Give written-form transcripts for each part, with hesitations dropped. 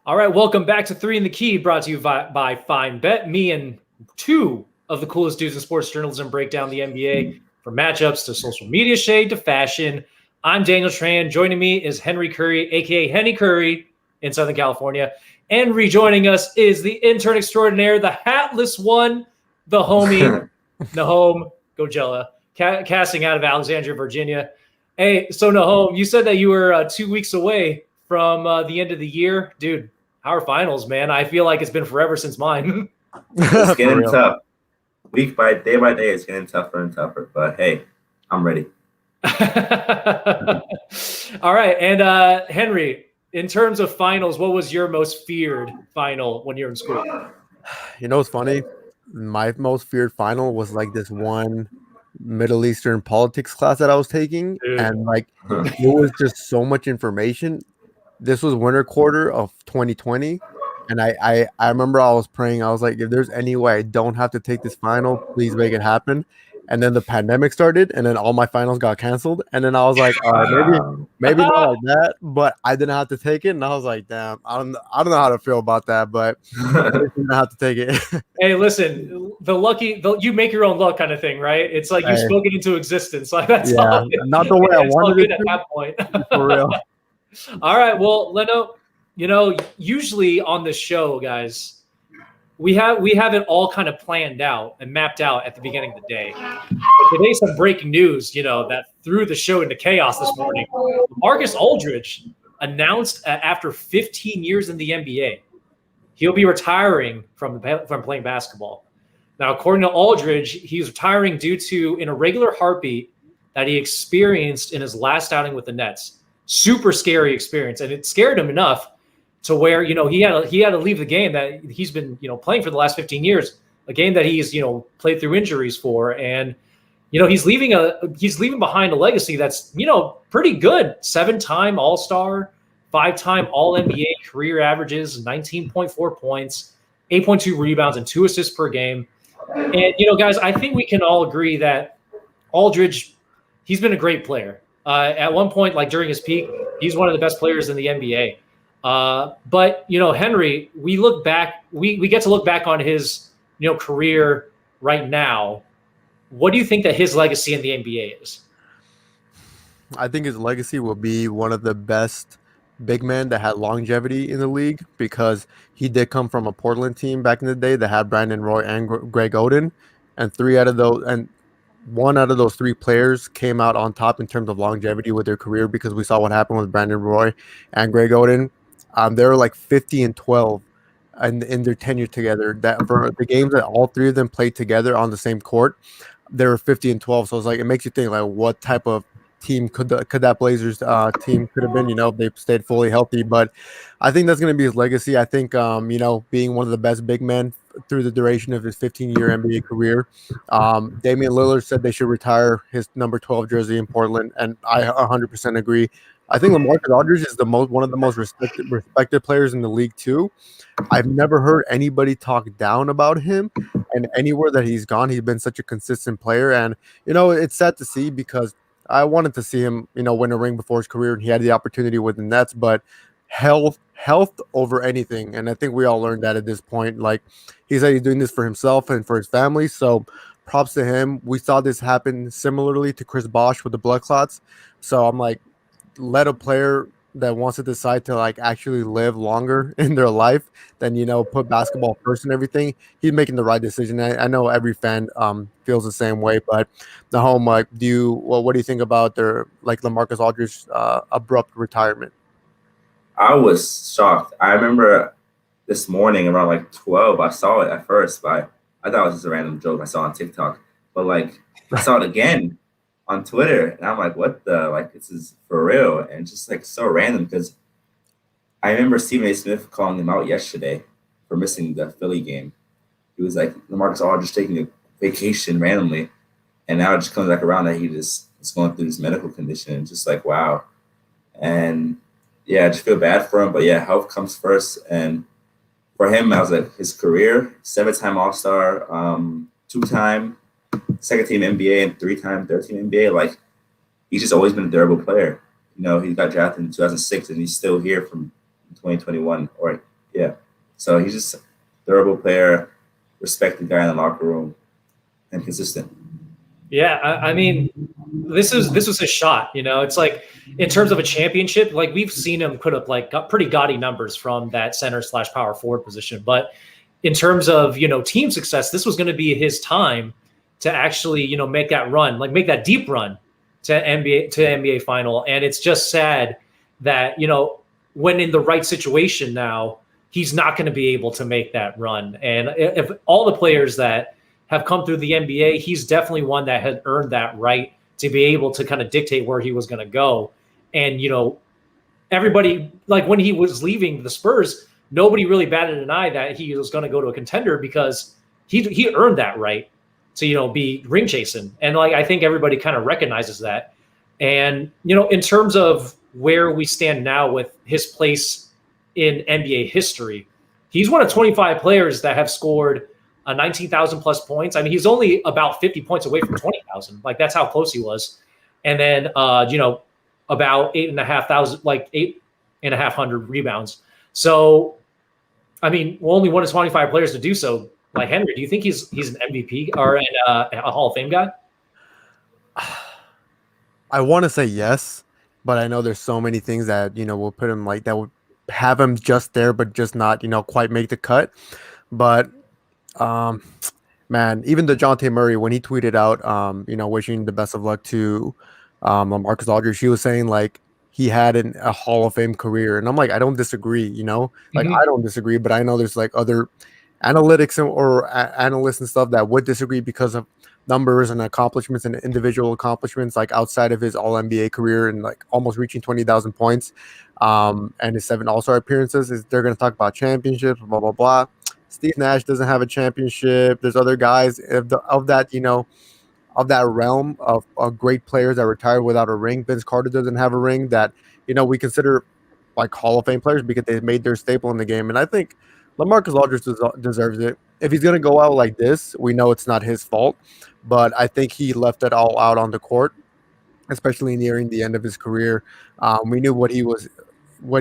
All right, welcome back to 3 in the Key, brought to you by Fine Bet. Me and two of the coolest dudes in sports journalism break down the NBA from matchups to social media shade to fashion. I'm Daniel Tran. Joining me is Henry Curry, a.k.a. Henny Curry in Southern California. And rejoining us is the intern extraordinaire, the hatless one, the homie, Nahum Gojella, casting out of Alexandria, Virginia. Hey, so Nahum, you said that you were 2 weeks away from the end of the year. Dude, our finals, man. I feel like it's been forever since mine. It's getting tough. Day by day, it's getting tougher and tougher. But hey, I'm ready. All right. And Henry, in terms of finals, what was your most feared final when you're in school? You know what's funny? My most feared final was like this one Middle Eastern politics class that I was taking. Dude. And like it was just so much information. This was winter quarter of 2020. And I remember I was praying. I was like, if there's any way I don't have to take this final, please make it happen. And then the pandemic started, and then all my finals got canceled. And then I was like, maybe not like that, but I didn't have to take it. And I was like, damn, I don't know how to feel about that, but I didn't have to take it. Hey, listen, you make your own luck kind of thing, right? It's like you spoke it into existence. Like that's not the way I wanted it at that point. For real. All right, well, Leno, usually on the show, guys, we have it all kind of planned out and mapped out at the beginning of the day. But today, some breaking news, that threw the show into chaos this morning. LaMarcus Aldridge announced after 15 years in the NBA, he'll be retiring from playing basketball. Now, according to Aldridge, he's retiring due to an irregular heartbeat that he experienced in his last outing with the Nets. Super scary experience, and it scared him enough to where he had to leave the game that he's been playing for the last 15 years, a game that he's played through injuries for, and he's leaving behind a legacy that's pretty good. 7-time All-Star, 5-time All-NBA career averages, 19.4 points, 8.2 rebounds, and 2 assists per game. And guys, I think we can all agree that Aldridge, he's been a great player. At one point, like during his peak, he's one of the best players in the NBA. But Henry, we look back, we get to look back on his career right now. What do you think that his legacy in the NBA is? I think his legacy will be one of the best big men that had longevity in the league, because he did come from a Portland team back in the day that had Brandon Roy and Greg Oden, and one out of those 3 players came out on top in terms of longevity with their career, because we saw what happened with Brandon Roy and Greg Oden. They were like 50-12 in their tenure together. That for the games that all 3 of them played together on the same court, they were 50-12. So it's like, it makes you think like, what type of team could that Blazers team could have been, if they stayed fully healthy. But I think that's going to be his legacy. I think being one of the best big men through the duration of his 15-year NBA career. Damian Lillard said they should retire his number 12 jersey in Portland, and I 100% agree. I think LaMarcus Aldridge is one of the most respected players in the league too. I've never heard anybody talk down about him, and anywhere that he's gone, he's been such a consistent player. And it's sad to see, because I wanted to see him win a ring before his career, and he had the opportunity with the Nets, but health over anything. And I think we all learned that at this point. Like, he said he's doing this for himself and for his family, so props to him. We saw this happen similarly to Chris Bosh with the blood clots. So I'm like, let a player that wants to decide to like actually live longer in their life than put basketball first and everything. He's making the right decision. I know every fan feels the same way, but the home, like, what do you think about their LaMarcus Aldridge abrupt retirement? I was shocked. I remember this morning around like 12, I saw it at first, but I thought it was just a random joke I saw on TikTok. But like, I saw it again on Twitter, and I'm like, what the, like, this is for real. And just like so random, because I remember Stephen A. Smith calling him out yesterday for missing the Philly game. He was like, LaMarcus Aldridge taking a vacation randomly, and now it just comes back around that he just is going through this medical condition. And just like, wow. And yeah, I just feel bad for him, but yeah, health comes first. And for him, I was like, his career, 7-time All-Star, 2-time second-team NBA, and 3-time third-team NBA. Like, he's just always been a durable player. He got drafted in 2006, and he's still here from 2021, or Yeah. So he's just a durable player, respected guy in the locker room, and consistent. Yeah, I mean, this was his shot. It's like in terms of a championship, like we've seen him put up like pretty gaudy numbers from that center/power forward position. But in terms of team success, this was going to be his time to actually make that run, like make that deep run to NBA final. And it's just sad that when in the right situation now, he's not going to be able to make that run. And if all the players that have come through the NBA, he's definitely one that had earned that right to be able to kind of dictate where he was going to go. And, everybody, like when he was leaving the Spurs, nobody really batted an eye that he was going to go to a contender because he earned that right to, be ring chasing. And like, I think everybody kind of recognizes that. And, in terms of where we stand now with his place in NBA history, he's one of 25 players that have scored 19,000 plus points. I mean, he's only about 50 points away from 20,000. Like that's how close he was. And then, about 8,500, like 8,500 rebounds. So, I mean, only one of 25 players to do so. Like Henry, do you think he's an MVP or a Hall of Fame guy? I want to say yes, but I know there's so many things that will put him like that would have him just there, but just not quite make the cut. But man, even DeJounte Murray, when he tweeted out, wishing the best of luck to LaMarcus Aldridge, he was saying like he had a Hall of Fame career, and I'm like, I don't disagree, I don't disagree, but I know there's like other analytics or analysts and stuff that would disagree because of numbers and accomplishments and individual accomplishments, like outside of his All NBA career and like almost reaching 20,000 points, and his 7 All-Star appearances. They're going to talk about championships, blah blah blah. Steve Nash doesn't have a championship. There's other guys of that realm of great players that retired without a ring. Vince Carter doesn't have a ring that we consider like Hall of Fame players because they made their staple in the game. And I think LaMarcus Aldridge deserves it. If he's going to go out like this, we know it's not his fault, but I think he left it all out on the court, especially nearing the end of his career. We knew what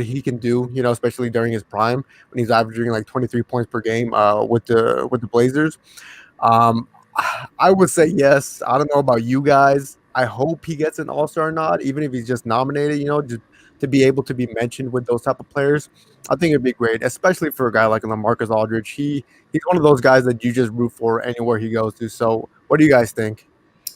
he can do, especially during his prime when he's averaging like 23 points per game with the Blazers. I would say yes. I don't know about you guys. I hope he gets an All-Star nod, even if he's just nominated, just to be able to be mentioned with those type of players. I think it'd be great, especially for a guy like LaMarcus Aldridge. He's one of those guys that you just root for anywhere he goes to. So what do you guys think?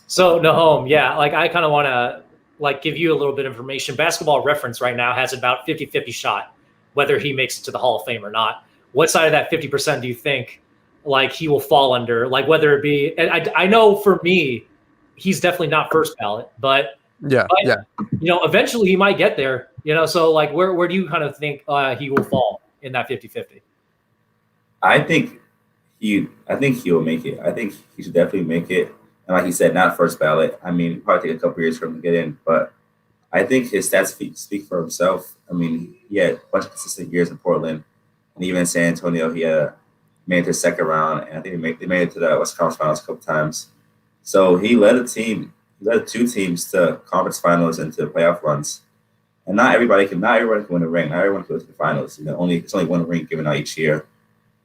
So Nahum, yeah, like I kind of want to like give you a little bit of information. Basketball Reference right now has about 50-50 shot whether he makes it to the Hall of Fame or not. What side of that 50% do you think like he will fall under? Like whether it be, and I know for me, he's definitely not first ballot, but eventually he might get there. So like where do you kind of think he will fall in that 50-50? I think he will make it. I think he should definitely make it. And like he said, not first ballot. I mean, it'll probably take a couple years for him to get in, but I think his stats speak for himself. I mean, he had a bunch of consistent years in Portland, and even in San Antonio, he made it to the second round, and I think they made it to the Western Conference Finals a couple times. So he led a team. He led 2 teams to conference finals and to playoff runs. And not everybody can win a ring. Not everyone can go to the finals. It's only one ring given out each year.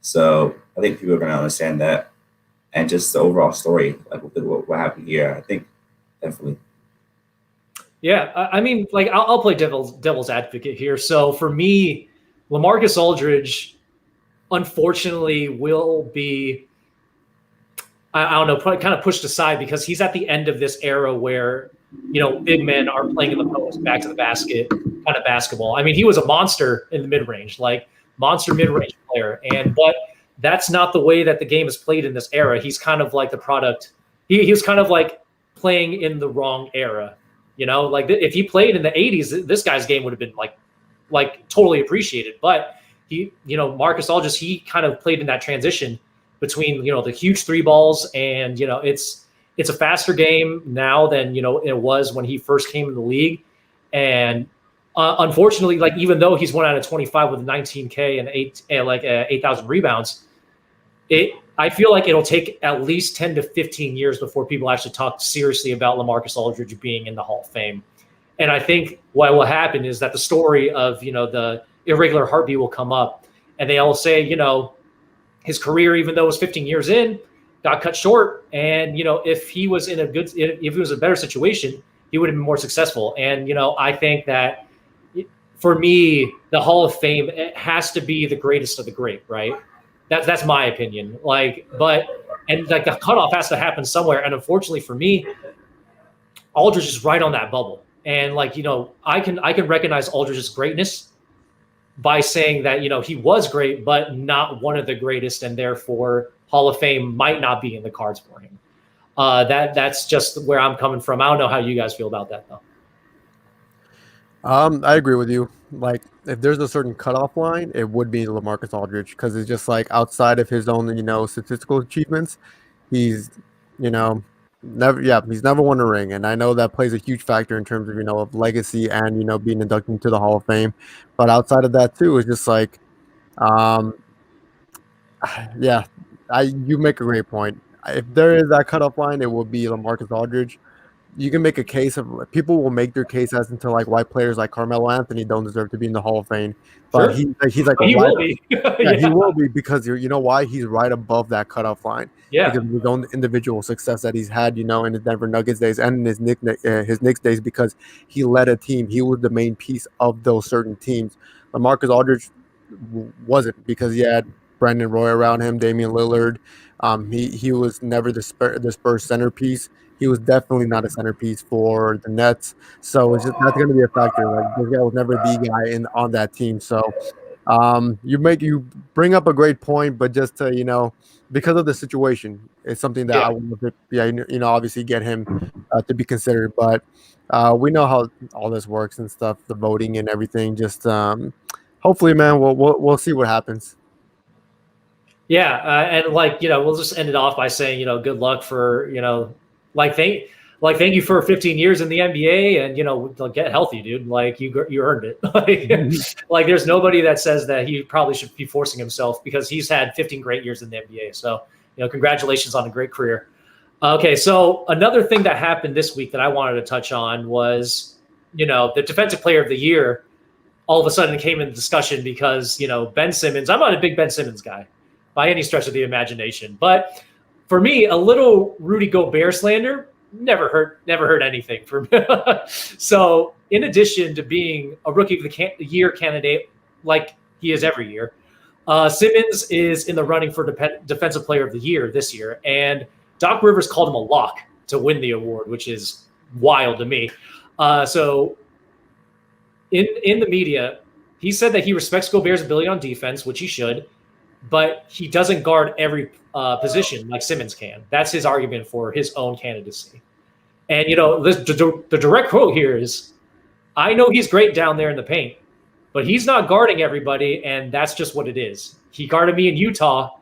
So I think people are going to understand that. And just the overall story, like what happened here, I think definitely. Yeah, I mean, like I'll play devil's advocate here. So for me, LaMarcus Aldridge, unfortunately, will be, I don't know, probably kind of pushed aside because he's at the end of this era where, big men are playing in the post, back to the basket kind of basketball. I mean, he was a monster in the mid-range, like monster mid-range player. But that's not the way that the game is played in this era. He's kind of like the product. He was kind of like playing in the wrong era. Like if he played in the 80s, this guy's game would have been like totally appreciated. But he, Marcus Aldridge, he kind of played in that transition between, the huge 3 balls and, it's a faster game now than, it was when he first came in the league. And unfortunately, like even though he's 1 out of 25 with 19K and 8,000 rebounds, I feel like it'll take at least 10 to 15 years before people actually talk seriously about LaMarcus Aldridge being in the Hall of Fame. And I think what will happen is that the story of, the irregular heartbeat will come up. and they all say, his career, even though it was 15 years in, got cut short. And, if he was if he was in a better situation, he would have been more successful. And, I think that for me, the Hall of Fame, it has to be the greatest of the great, right? That's my opinion. The cutoff has to happen somewhere. And unfortunately for me, Aldridge is right on that bubble. And I can recognize Aldridge's greatness by saying that, he was great, but not one of the greatest, and therefore Hall of Fame might not be in the cards for him. That's just where I'm coming from. I don't know how you guys feel about that, though. I agree with you. Like, if there's a certain cutoff line, it would be LaMarcus Aldridge, because it's just like outside of his own, statistical achievements, he's, he's never won a ring, and I know that plays a huge factor in terms of of legacy and being inducted into the Hall of Fame. But outside of that too, it's just like, you make a great point. If there is that cutoff line, it will be LaMarcus Aldridge. You can make a case of people will make their case as into like white players like Carmelo Anthony don't deserve to be in the Hall of Fame, but sure. he's like he will be. he will be, because you know why? He's right above that cutoff line. Yeah, because of his own individual success that he's had, in his Denver Nuggets days and in his Knicks days, because he led a team. He was the main piece of those certain teams. LaMarcus Aldridge wasn't, because he had Brandon Roy around him, Damian Lillard. He was never the Spurs centerpiece. He was definitely not a centerpiece for the Nets. So it's just that's going to be a factor. Like, this guy was never the guy on that team. So you bring up a great point, but just to, because of the situation, it's something that I would, obviously get him to be considered. But we know how all this works and stuff, the voting and everything. Just hopefully, man, we'll see what happens. Yeah, and we'll just end it off by saying, good luck for, thank you for 15 years in the NBA, and get healthy, dude. Like, you earned it. Like there's nobody that says that he probably should be forcing himself, because he's had 15 great years in the NBA. So, congratulations on a great career. Okay, so another thing that happened this week that I wanted to touch on was, the Defensive Player of the Year all of a sudden came into discussion because, Ben Simmons. I'm not a big Ben Simmons guy by any stretch of the imagination, but for me, a little Rudy Gobert slander never hurt anything for me. So, in addition to being a Rookie of the Year candidate, like he is every year, Simmons is in the running for Defensive Player of the Year this year, and Doc Rivers called him a lock to win the award, which is wild to me. So, in the media, he said that he respects Gobert's ability on defense, which he should, but he doesn't guard every position like Simmons can. That's his argument for his own candidacy. And, the direct quote here is, I know he's great down there in the paint, but he's not guarding everybody, and that's just what it is. He guarded me in Utah.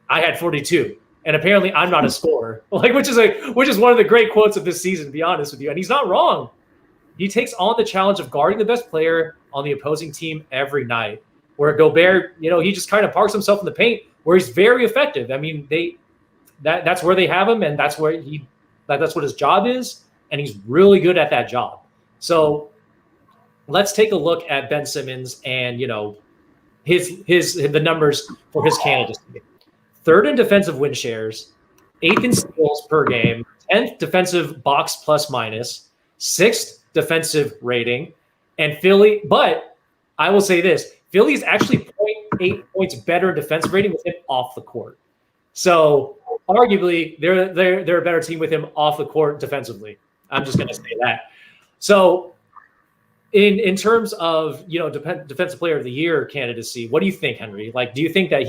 I had 42, and apparently I'm not a scorer, which is one of the great quotes of this season, to be honest with you. And he's not wrong. He takes on the challenge of guarding the best player on the opposing team every night, where Gobert, he just kind of parks himself in the paint, where he's very effective. I mean, that's where they have him, and that's where that's what his job is, and he's really good at that job. So let's take a look at Ben Simmons and the numbers for his candidacy. 3rd in defensive win shares, 8th in steals per game, 10th defensive box plus minus, 6th defensive rating, and Philly. But I will say this: Philly's actually 0.8 points better in defensive rating with him off the court. So arguably, they're a better team with him off the court defensively. I'm just going to say that. So in terms of Defensive Player of the Year candidacy, what do you think, Henry? Like, do you think that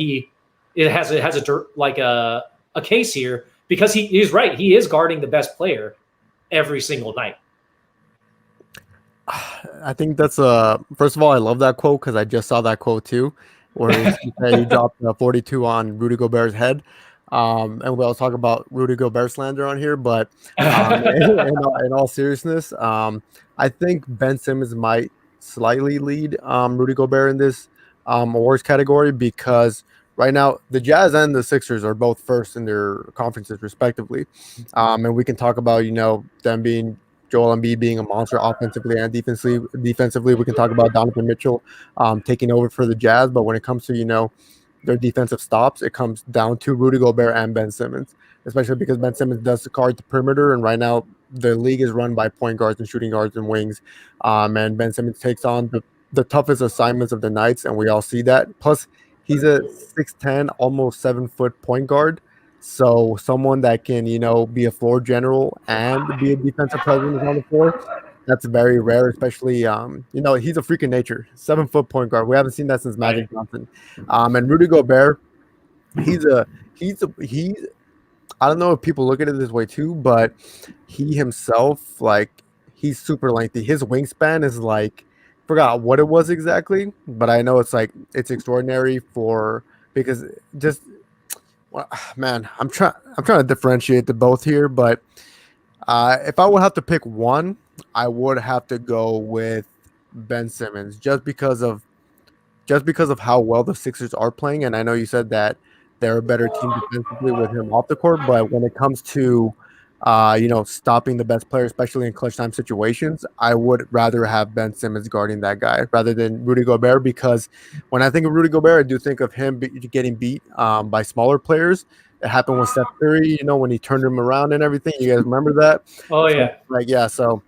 it has a case here, because he is right? He is guarding the best player every single night. I think that's first of all, I love that quote, because I just saw that quote too, where he dropped 42 on Rudy Gobert's head. And we'll talk about Rudy Gobert slander on here, but in all seriousness, I think Ben Simmons might slightly lead Rudy Gobert in this awards category, because right now the Jazz and the Sixers are both first in their conferences respectively, and we can talk about them being Joel Embiid being a monster offensively and defensively, we can talk about Donovan Mitchell taking over for the Jazz. But when it comes to their defensive stops, it comes down to Rudy Gobert and Ben Simmons, especially because Ben Simmons does guard the perimeter, and right now the league is run by point guards and shooting guards and wings. And Ben Simmons takes on the toughest assignments of the nights, and we all see that. Plus, he's a 6'10", almost 7-foot point guard. So someone that can, be a floor general and be a defensive presence on the floor, that's very rare, especially, he's a freak of nature, 7-foot point guard. We haven't seen that since Magic Johnson. And Rudy Gobert, he's I don't know if people look at it this way too, but he himself, he's super lengthy. His wingspan is forgot what it was exactly, but I know it's extraordinary because just, well, man, I'm trying to differentiate the both here, but if I would have to pick one, I would have to go with Ben Simmons just because of how well the Sixers are playing. And I know you said that they're a better team defensively with him off the court, but when it comes to stopping the best player, especially in clutch time situations, I would rather have Ben Simmons guarding that guy rather than Rudy Gobert, because when I think of Rudy Gobert, I do think of him getting beat by smaller players. It happened with Steph Curry, when he turned him around and everything. You guys remember that? Oh, yeah. So,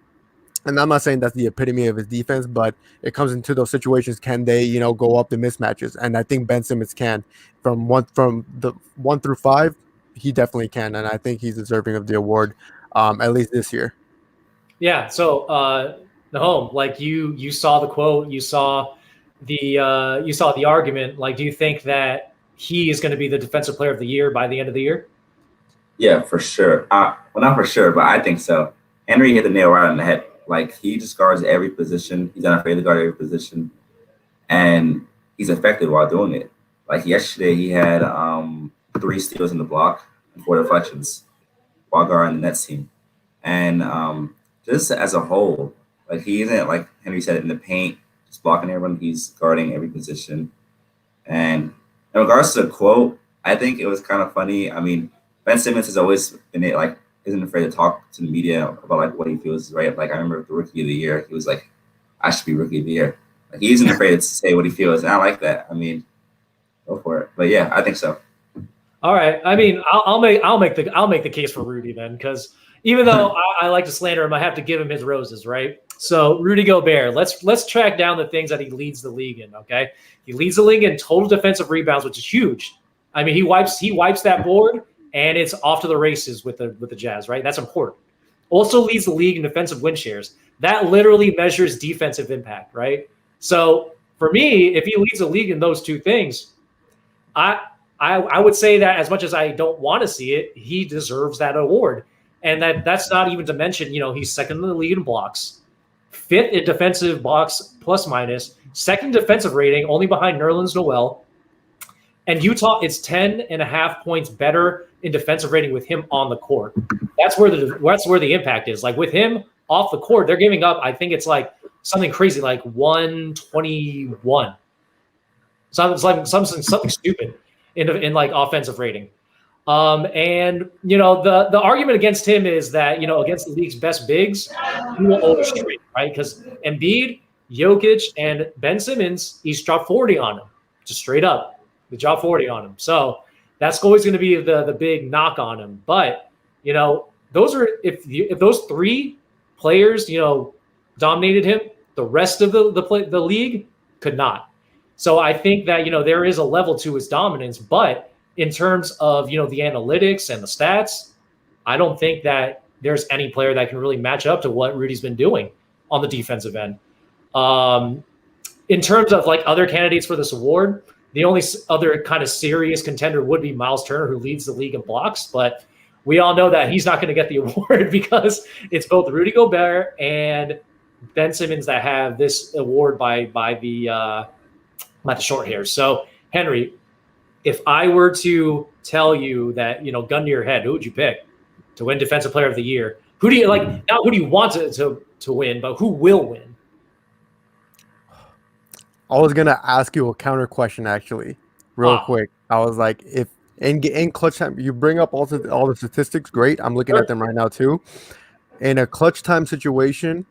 and I'm not saying that's the epitome of his defense, but it comes into those situations. Can they, go up the mismatches? And I think Ben Simmons can. From the 1 through 5, he definitely can, and I think he's deserving of the award, at least this year. Yeah. So, Nahum, you saw the quote, you saw the argument. Do you think that he is going to be the defensive player of the year by the end of the year? Yeah, for sure. Well, not for sure, but I think so. Henry hit the nail right on the head. He just guards every position. He's not afraid to guard every position, and he's effective while doing it. Yesterday, he had 3 steals in the block and 4 deflections while guarding the Nets team. And just as a whole, he isn't, like Henry said, in the paint, just blocking everyone. He's guarding every position. And in regards to the quote, I think it was kind of funny. I mean, Ben Simmons has always been isn't afraid to talk to the media about what he feels is right. I remember the Rookie of the Year, he was like, I should be Rookie of the Year. He isn't afraid to say what he feels, and I like that. I mean, go for it. But yeah, I think so. All right. I mean, I'll make the case for Rudy then, because even though I like to slander him, I have to give him his roses, right? So Rudy Gobert, let's track down the things that he leads the league in. Okay, he leads the league in total defensive rebounds, which is huge. I mean, he wipes that board, and it's off to the races with the Jazz, right? That's important. Also leads the league in defensive win shares. That literally measures defensive impact, right? So for me, if he leads the league in those two things, I would say that as much as I don't want to see it, he deserves that award. And that's not even to mention, he's second in the league in blocks, 5th in defensive box plus minus, 2nd defensive rating, only behind Nerlens Noel. And Utah is 10.5 points better in defensive rating with him on the court. That's where the impact is. With him off the court, they're giving up, I think it's something crazy, 121. Something stupid in offensive rating. And the argument against him is that against the league's best bigs, he will overstreet, right? Because Embiid, Jokic, and Ben Simmons, he's dropped 40 on him, just straight up. They dropped 40 on him, so that's always going to be the big knock on him. But those are if those 3 players dominated him, the rest of the league could not. So I think that there is a level to his dominance, but in terms of the analytics and the stats, I don't think that there's any player that can really match up to what Rudy's been doing on the defensive end. In terms of other candidates for this award, the only other kind of serious contender would be Miles Turner, who leads the league in blocks, but we all know that he's not going to get the award because it's both Rudy Gobert and Ben Simmons that have this award by the short hairs. So Henry, if I were to tell you that, gun to your head, who would you pick to win Defensive Player of the Year? Who do you not who do you want to win, but who will win? I was gonna ask you a counter question actually, real quick. I was like, if in clutch time you bring up all the statistics, great. I'm looking at them right now too. In a clutch time situation,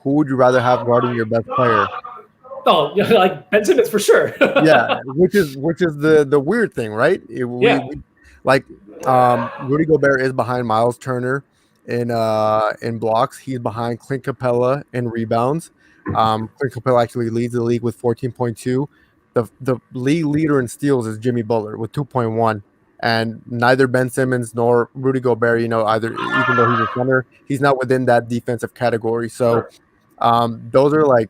who would you rather have guarding your best player? Oh, yeah, like Ben Simmons for sure. Yeah, which is the weird thing, right? Yeah. We like Rudy Gobert is behind Miles Turner in blocks. He's behind Clint Capella in rebounds. Clint Capella actually leads the league with 14.2. The league leader in steals is Jimmy Butler with 2.1. And neither Ben Simmons nor Rudy Gobert, either even though he's a center, he's not within that defensive category. So those are like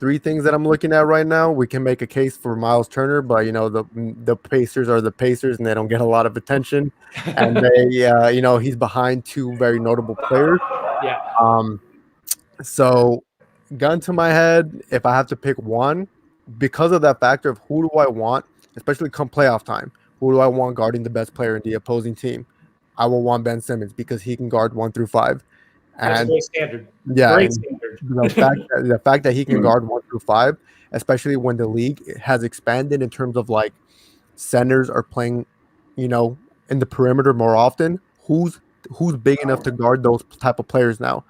three things that I'm looking at right now. We can make a case for Miles Turner, but the Pacers are the Pacers, and they don't get a lot of attention. And they, he's behind two very notable players. Yeah. So, gun to my head, if I have to pick one, because of that factor of who do I want, especially come playoff time, who do I want guarding the best player in the opposing team? I will want Ben Simmons because he can guard 1 through 5. That's a And great standard. yeah, Great and standard. the fact that he can guard 1 through 5, especially when the league has expanded in terms of like centers are playing, in the perimeter more often. Who's big enough to guard those type of players now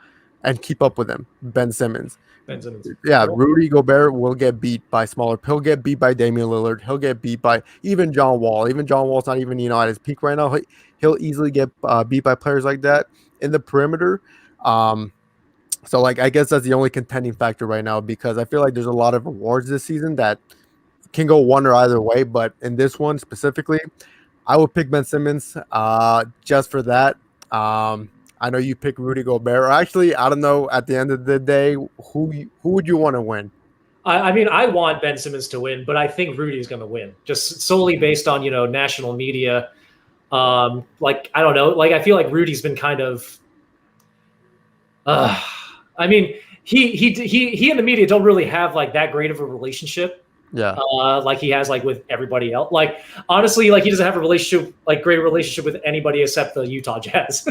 and keep up with them? Ben Simmons. Ben Simmons. Yeah, Rudy Gobert will get beat by smaller. He'll get beat by Damian Lillard. He'll get beat by even John Wall. Even John Wall's not even at his peak right now. He'll easily get beat by players like that in the perimeter. So like I guess that's the only contending factor right now because I feel like there's a lot of awards this season that can go one or either way. But in this one specifically, I would pick Ben Simmons just for that. I know you pick Rudy Gobert. Or actually, I don't know. At the end of the day, who would you want to win? I mean, I want Ben Simmons to win, but I think Rudy's going to win just solely based on national media. Like I don't know. Like I feel like Rudy's been kind of. I mean, he and the media don't really have like that great of a relationship. Yeah. Like he has like with everybody else. Like honestly, like he doesn't have a great relationship with anybody except the Utah Jazz.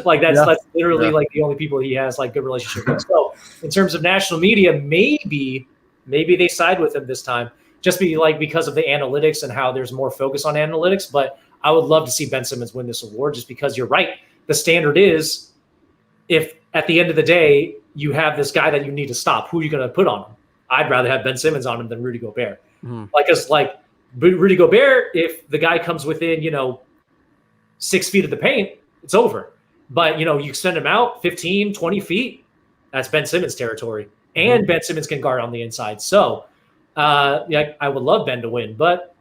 Like that's literally like the only people he has like good relationship with. So in terms of national media, maybe they side with him this time, just because of the analytics and how there's more focus on analytics. But I would love to see Ben Simmons win this award just because you're right. The standard is if at the end of the day you have this guy that you need to stop, who are you going to put on him? I'd rather have Ben Simmons on him than Rudy Gobert. Like Rudy Gobert, if the guy comes within, 6 feet of the paint, it's over. But, you send him out 15, 20 feet, that's Ben Simmons territory. And Ben Simmons can guard on the inside. So, I would love Ben to win. But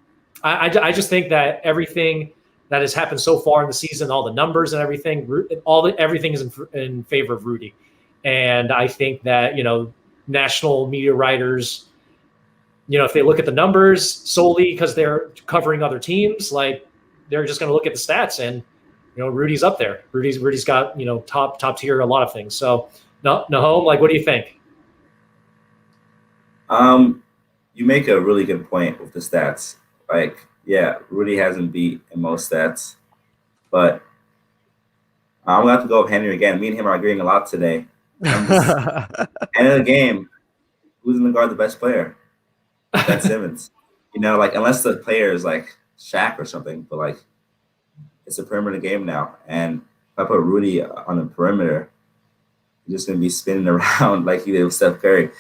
I just think that everything that has happened so far in the season, all the numbers and everything, everything is in favor of Rudy. And I think that, national media writers, if they look at the numbers solely because they're covering other teams, like they're just going to look at the stats and, Rudy's up there. Rudy's got, top tier, a lot of things. So Nahum, like, what do you think? You make a really good point with the stats. Like, yeah, Rudy hasn't beat in most stats, but I'm going to have to go with Henry again. Me and him are agreeing a lot today. End of the game, who's going to guard the best player? Ben Simmons. Unless the player is like Shaq or something, but like it's a perimeter game now. And if I put Rudy on the perimeter, he's just going to be spinning around like he did with Steph Curry.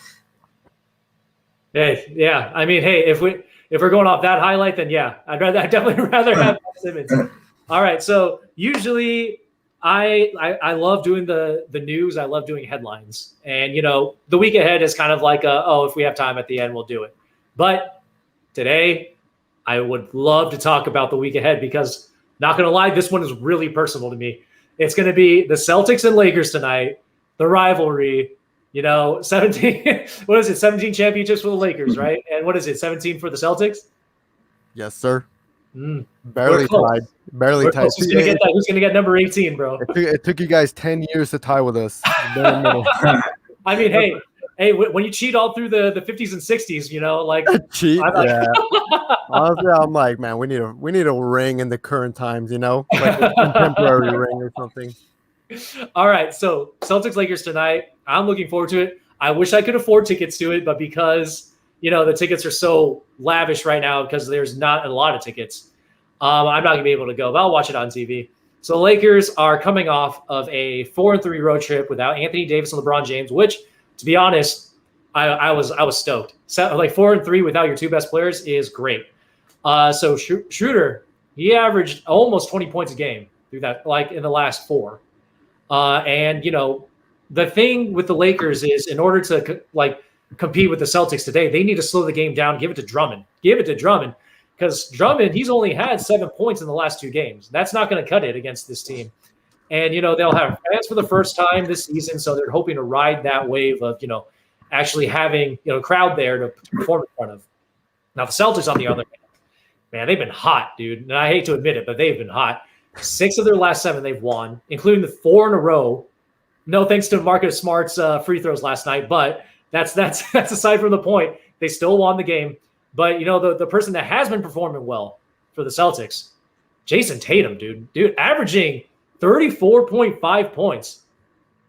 Hey, yeah. I mean, hey, if we're going off that highlight, then yeah, I'd definitely rather have Ben Simmons. All right. So usually I love doing the news. I love doing headlines. And, the week ahead is kind of like, if we have time at the end, we'll do it. But today, I would love to talk about the week ahead because, not going to lie, this one is really personal to me. It's going to be the Celtics and Lakers tonight, the rivalry, 17, what is it, 17 championships for the Lakers, right? And what is it, 17 for the Celtics? Yes, sir. Barely tied. Barely tied. Who's going to get that? Who's going to get number 18, bro? It took you guys 10 years to tie with us. I mean, hey, when you cheat all through the 50s and 60s, like cheat. Yeah. Honestly, I'm like, man, we need a ring in the current times, like a contemporary ring or something. All right, so Celtics Lakers tonight. I'm looking forward to it. I wish I could afford tickets to it, but because the tickets are so lavish right now because there's not a lot of tickets, I'm not gonna be able to go. But I'll watch it on TV. So the Lakers are coming off of a 4-3 road trip without Anthony Davis and LeBron James, which, to be honest, I was stoked. So, like 4-3 without your two best players is great. So Schroeder, he averaged almost 20 points a game through that, like in the last four. And the thing with the Lakers is, in order to compete with the Celtics today, they need to slow the game down. Give it to Drummond. Because Drummond, he's only had 7 points in the last two games. That's not going to cut it against this team. And, they'll have fans for the first time this season, so they're hoping to ride that wave of, actually having, crowd there to perform in front of. Now, the Celtics, on the other hand, man, they've been hot, dude. And I hate to admit it, but they've been hot. 6 of their last 7 they've won, including the 4 in a row. No thanks to Marcus Smart's free throws last night, but that's aside from the point. They still won the game. But, the person that has been performing well for the Celtics, Jason Tatum, dude, averaging 34.5 points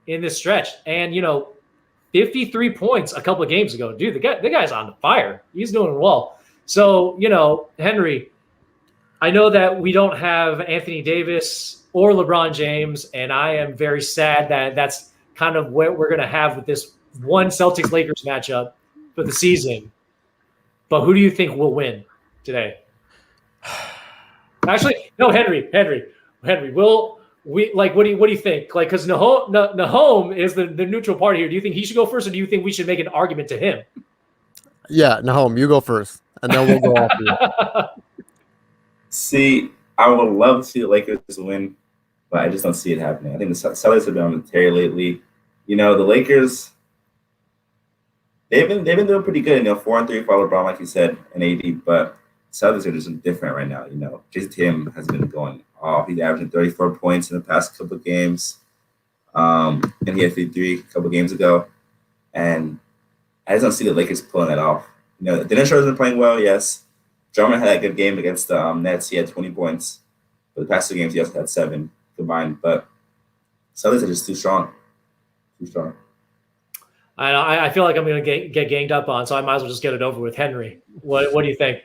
in this stretch. And, 53 points a couple of games ago. Dude, the guy's on fire. He's doing well. So, Henry, I know that we don't have Anthony Davis or LeBron James, and I am very sad that that's kind of what we're going to have with this one Celtics-Lakers matchup for the season. But who do you think will win today? Actually, no, Henry. What do you think? Like, because Nahum is the neutral party here. Do you think he should go first, or do you think we should make an argument to him? Yeah, Nahum, you go first, and then we'll go after you. See, I would love to see the Lakers win, but I just don't see it happening. I think the Celtics have been on the tear lately. The Lakers, they've been doing pretty good. 4-3 for LeBron, like you said, and AD, but Celtics are just different right now. Jason Tatum has been going off. He's averaging 34 points in the past couple of games, and he had 53 a couple of games ago. And I just don't see the Lakers pulling that off. Dennis Schroeder's been playing well, yes. Drummond had a good game against the Nets. He had 20 points. For the past 2 games, he also had 7 combined. But Celtics are just too strong. I feel like I'm going to get ganged up on, so I might as well just get it over with. Henry, what do you think?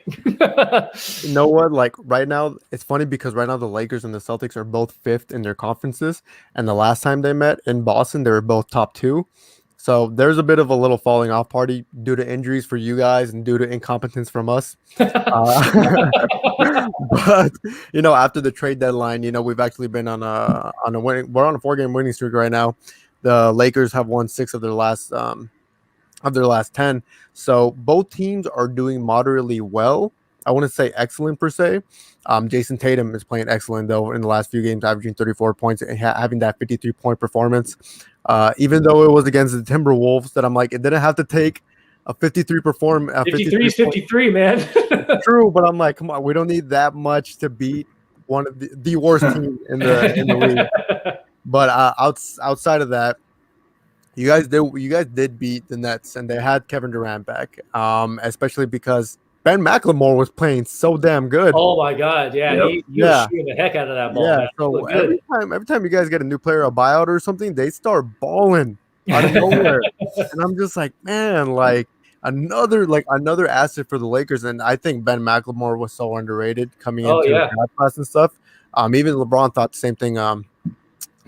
You know what? Like right now, it's funny because right now the Lakers and the Celtics are both 5th in their conferences. And the last time they met in Boston, they were both top 2. So there's a bit of a little falling off party due to injuries for you guys and due to incompetence from us. But, after the trade deadline, we've actually been on a winning. We're on a 4-game winning streak right now. The Lakers have won 6 of their last 10. So both teams are doing moderately well. I wouldn't say excellent per se. Jason Tatum is playing excellent though in the last few games, averaging 34 points and having that 53-point performance. Even though it was against the Timberwolves, that I'm like, it didn't have to take a 53 perform. 53 is 53, man. True, but I'm like, come on, we don't need that much to beat one of the worst team in the league. But outside of that, you guys did beat the Nets, and they had Kevin Durant back, especially because Ben McLemore was playing so damn good. Oh my God, yeah, yep. he was shooting the heck out of that ball. Yeah, man. so every time you guys get a new player, a buyout or something, they start balling out of nowhere, and I'm just like, man, like another asset for the Lakers, and I think Ben McLemore was so underrated coming into the draft class and stuff. Even LeBron thought the same thing.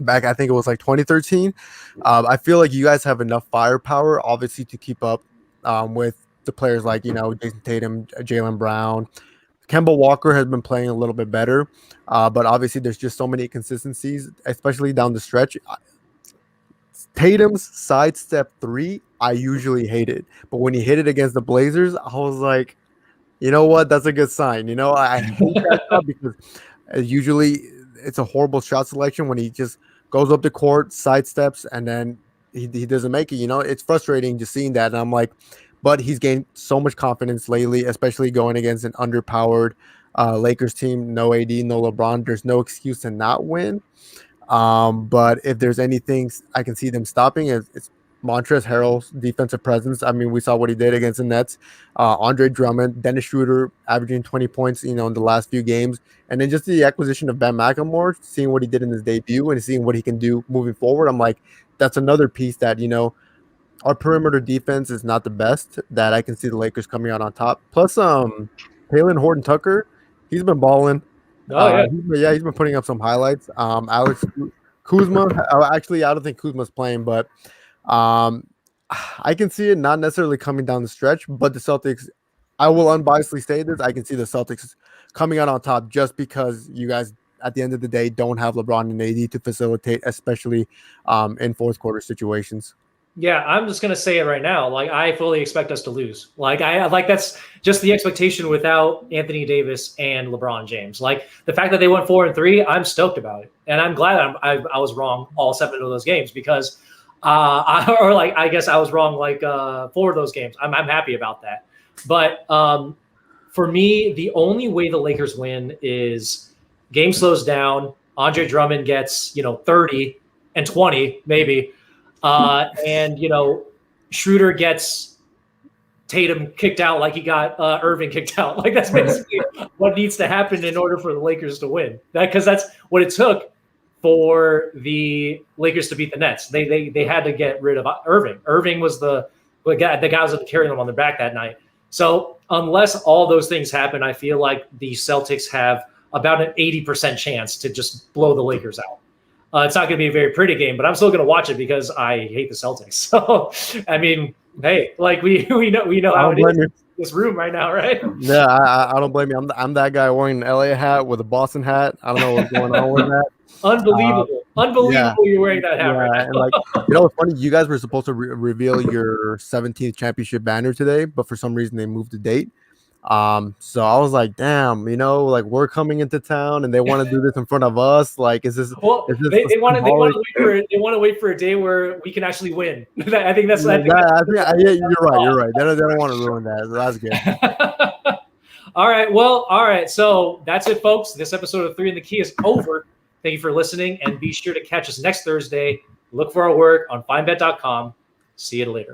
Back, I think it was like 2013. I feel like you guys have enough firepower, obviously, to keep up with the players like, Jason Tatum, Jaylen Brown. Kemba Walker has been playing a little bit better, but obviously there's just so many inconsistencies, especially down the stretch. Tatum's sidestep 3, I usually hate it. But when he hit it against the Blazers, I was like, you know what? That's a good sign. I hate that stuff because usually it's a horrible shot selection when he just goes up the court, sidesteps, and then he doesn't make it. It's frustrating just seeing that. And I'm like, but he's gained so much confidence lately, especially going against an underpowered Lakers team. No AD, no LeBron. There's no excuse to not win. But if there's anything I can see them stopping, it's Montrezl Harrell's defensive presence. I mean, we saw what he did against the Nets. Andre Drummond, Dennis Schroeder averaging 20 points, in the last few games. And then just the acquisition of Ben McLemore, seeing what he did in his debut and seeing what he can do moving forward. I'm like, that's another piece that, our perimeter defense is not the best, that I can see the Lakers coming out on top. Plus, Taylor Horton-Tucker, he's been balling. Oh yeah. He's been putting up some highlights. Alex Kuzma. Actually, I don't think Kuzma's playing, but um, I can see it not necessarily coming down the stretch, but the Celtics. I will unbiasedly say this: I can see the Celtics coming out on top just because you guys, at the end of the day, don't have LeBron and AD to facilitate, especially in fourth quarter situations. Yeah, I'm just gonna say it right now. Like, I fully expect us to lose. Like, that's just the expectation without Anthony Davis and LeBron James. Like, the fact that they went 4-3, I'm stoked about it, and I'm glad I was wrong all 7 of those games because, I guess I was wrong 4 of those games. I'm happy about that. But for me, the only way the Lakers win is game slows down. Andre Drummond gets 30 and 20 maybe. And Schroeder gets Tatum kicked out like he got Irving kicked out. Like, that's basically what needs to happen in order for the Lakers to win. Because that's what it took for the Lakers to beat the Nets. They had to get rid of Irving. Irving was the guy that was carrying them on their back that night. So unless all those things happen, I feel like the Celtics have about an 80% chance to just blow the Lakers out. It's not going to be a very pretty game, but I'm still going to watch it because I hate the Celtics. So, I mean, hey, like we know how it is in this room right now, right? Yeah, I don't blame you. I'm that guy wearing an LA hat with a Boston hat. I don't know what's going on with that. Unbelievable! Yeah. You're wearing that hat right now. And like, it's funny. You guys were supposed to reveal your 17th championship banner today, but for some reason they moved the date. So I was like, damn, like we're coming into town and they want to do this in front of us. Like, is this? Well, they want to wait for a day where we can actually win. I think that's. Yeah, you're right. You're right. They don't want to ruin that. So that's good. All right. So that's it, folks. This episode of 3 in the Key is over. Thank you for listening, and be sure to catch us next Thursday. Look for our work on FineBet.com. See you later.